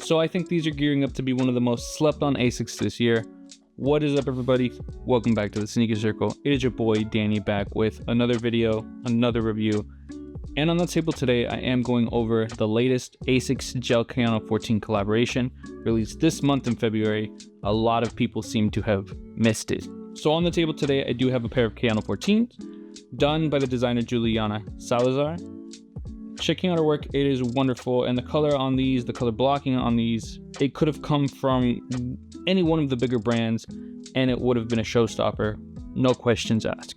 So I think these are gearing up to be one of the most slept on ASICs this year. What is up, everybody? Welcome back to the Sneaker Circle. It is your boy Danny back with another video, another review. And on the table today, I am going over the latest ASICS GEL-KAYANO 14 collaboration released this month in February. A lot of people seem to have missed it. So on the table today, I do have a pair of Kayano 14s done by the designer Juliana Salazar. Checking out her work, it is wonderful, and the color on these, the color blocking on these, it could have come from any one of the bigger brands and it would have been a showstopper, no questions asked.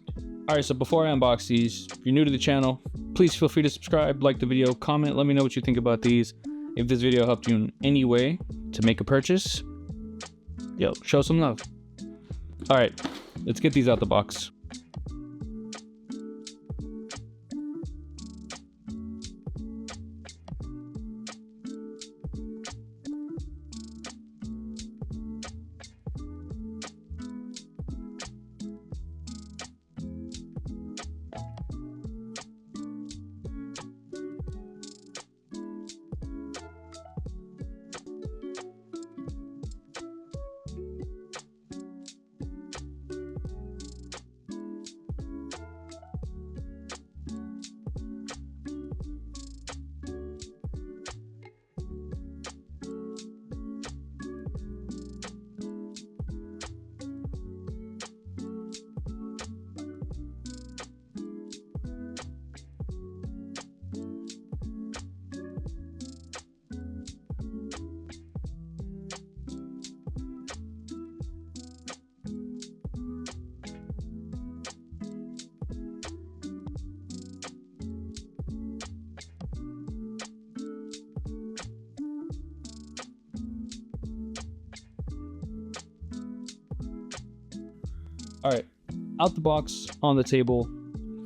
Alright, so before I unbox these, if you're new to the channel, please feel free to subscribe, like the video, comment, let me know what you think about these. If this video helped you in any way to make a purchase, yo, show some love. Alright, let's get these out the box. All right, out the box, on the table,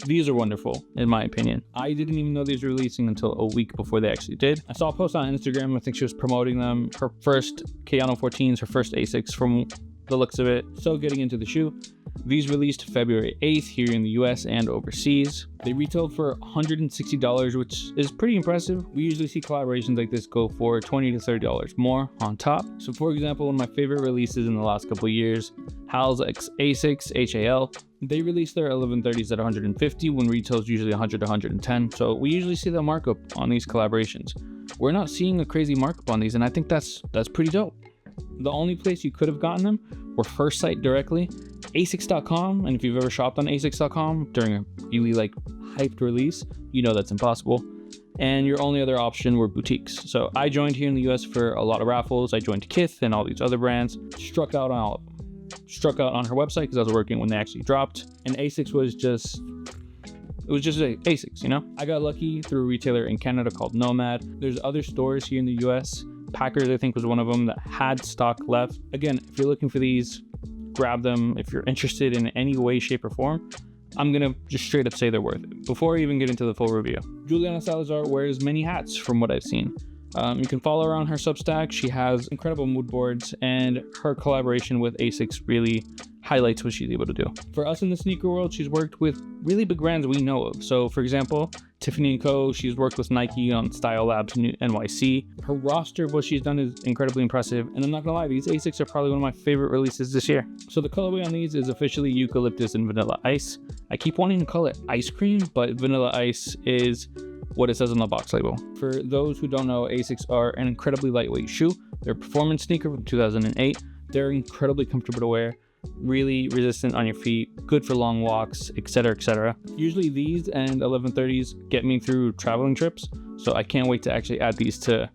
these are wonderful, in my opinion. I didn't even know these were releasing until a week before they actually did. I saw a post on Instagram, I think she was promoting them. Her first Kayano 14s, her first ASICs from the looks of it. So getting into the shoe, these released February 8th here in the US and overseas. They retailed for $160, which is pretty impressive. We usually see collaborations like this go for $20 to $30 more on top. So for example, one of my favorite releases in the last couple of years, Hal's X ASICS, HAL, they released their 1130s at $150 when retail is usually $100 to $110. So we usually see that markup on these collaborations. We're not seeing a crazy markup on these, and I think that's pretty dope. The only place you could have gotten them were first site directly, asics.com, and if you've ever shopped on asics.com during a really hyped release, you know that's impossible. And your only other option were boutiques. So I joined here in the US for a lot of raffles. I joined Kith and all these other brands, struck out on all of them. Struck out on her website because I was working when they actually dropped, and ASICS was just ASICS, you know? I got lucky through a retailer in Canada called Nomad. There's other stores here in the US. Packers, I think, was one of them that had stock left. Again, if you're looking for these, grab them. If you're interested in any way, shape, or form, I'm gonna just straight up say they're worth it. Before I even get into the full review, Juliana Salazar wears many hats from what I've seen. You can follow her on her Substack. She has incredible mood boards, and her collaboration with ASICS really highlights what she's able to do. For us in the sneaker world, she's worked with really big brands we know of. So for example, Tiffany Co, she's worked with Nike on Style Labs NYC. Her roster of what she's done is incredibly impressive, and I'm not gonna lie, these ASICS are probably one of my favorite releases this year. So the colorway on these is officially Eucalyptus and Vanilla Ice. I keep wanting to call it ice cream, but Vanilla Ice is what it says on the box label. For those who don't know, ASICS are an incredibly lightweight shoe. They're a performance sneaker from 2008. They're incredibly comfortable to wear, really resistant on your feet, good for long walks, etc., etc. Usually these and 1130s get me through traveling trips, so I can't wait to actually add these to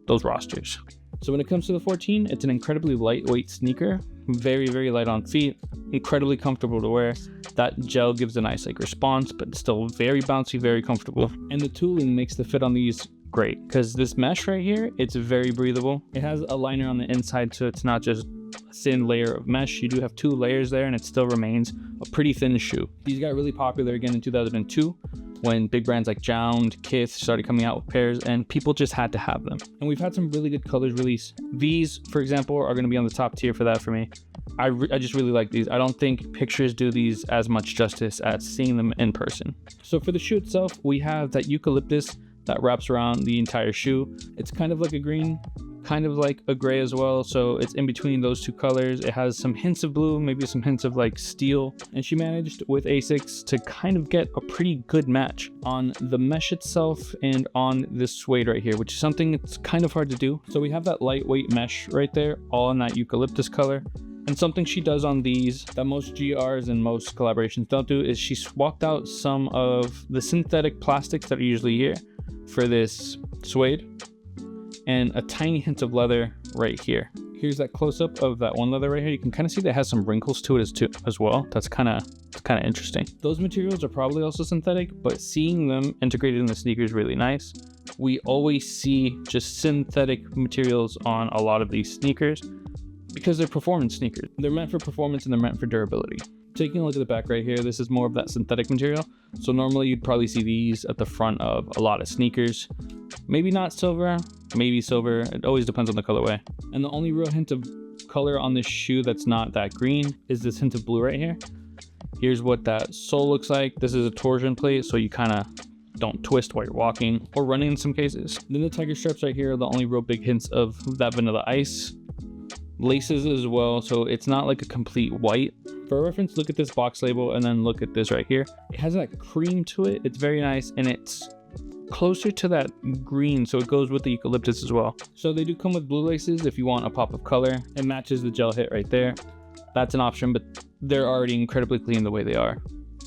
those rosters. So when it comes to the 14, it's an incredibly lightweight sneaker, very, very light on feet, incredibly comfortable to wear. That gel gives a nice response, but still very bouncy, very comfortable. And the tooling makes the fit on these great, because this mesh right here, it's very breathable. It has a liner on the inside, so it's not just a thin layer of mesh. You do have two layers there, and it still remains a pretty thin shoe. These got really popular again in 2002 when big brands like Jound, Kith started coming out with pairs, and people just had to have them. And we've had some really good colors released. These, for example, are going to be on the top tier for that for me. I just really like these. I don't think pictures do these as much justice as seeing them in person. So for the shoe itself, we have that eucalyptus that wraps around the entire shoe. It's kind of like a green kind of like a gray as well, so it's in between those two colors. It has some hints of blue, maybe some hints of like steel, and she managed with ASICS to kind of get a pretty good match on the mesh itself and on this suede right here, which is something it's kind of hard to do. So we have that lightweight mesh right there, all in that eucalyptus color. And something she does on these that most GRs and most collaborations don't do is she swapped out some of the synthetic plastics that are usually here for this suede, and a tiny hint of leather right here. Here's that close-up of that one leather right here. You can kind of see that it has some wrinkles to it as well. That's kind of interesting. Those materials are probably also synthetic, but seeing them integrated in the sneaker is really nice. We always see just synthetic materials on a lot of these sneakers because they're performance sneakers. They're meant for performance and they're meant for durability. Taking a look at the back right here, this is more of that synthetic material. So normally you'd probably see these at the front of a lot of sneakers. Maybe not silver, maybe silver. It always depends on the colorway. And the only real hint of color on this shoe that's not that green is this hint of blue right here. Here's what that sole looks like. This is a torsion plate, so you kind of don't twist while you're walking or running in some cases. Then the tiger straps right here are the only real big hints of that vanilla ice. Laces as well, so it's not like a complete white. For reference, look at this box label and then look at this right here. It has that cream to it. It's very nice, and it's closer to that green, so it goes with the eucalyptus as well. So they do come with blue laces if you want a pop of color. It matches the gel hit right there. That's an option, but they're already incredibly clean the way they are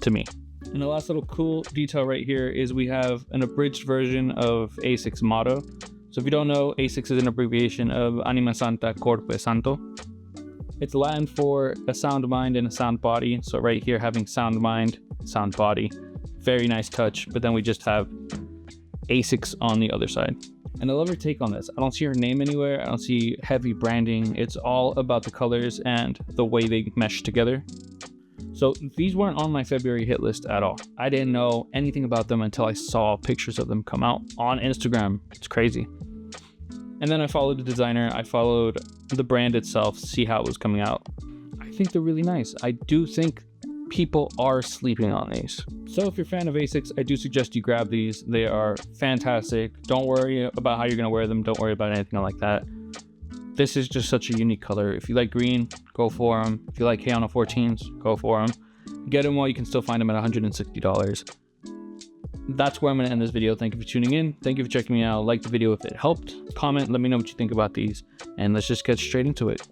to me. And the last little cool detail right here is we have an abridged version of ASICS motto. So if you don't know, ASICS is an abbreviation of Anima Santa Corpo Santo. It's Latin for a sound mind and a sound body. So right here, having sound mind, sound body, very nice touch. But then we just have ASICS on the other side. And I love her take on this. I don't see her name anywhere. I don't see heavy branding. It's all about the colors and the way they mesh together. So these weren't on my February hit list at all. I didn't know anything about them until I saw pictures of them come out on Instagram. It's crazy. And then I followed the designer. I followed the brand itself, see how it was coming out. I think they're really nice. I do think people are sleeping on these. So if you're a fan of ASICS, I do suggest you grab these. They are fantastic. Don't worry about how you're gonna wear them. Don't worry about anything like that. This is just such a unique color. If you like green, go for them. If you like Kayano 14s, go for them. Get them while you can still find them at $160. That's where I'm going to end this video. Thank you for tuning in. Thank you for checking me out. Like the video if it helped. Comment, let me know what you think about these. And let's just get straight into it.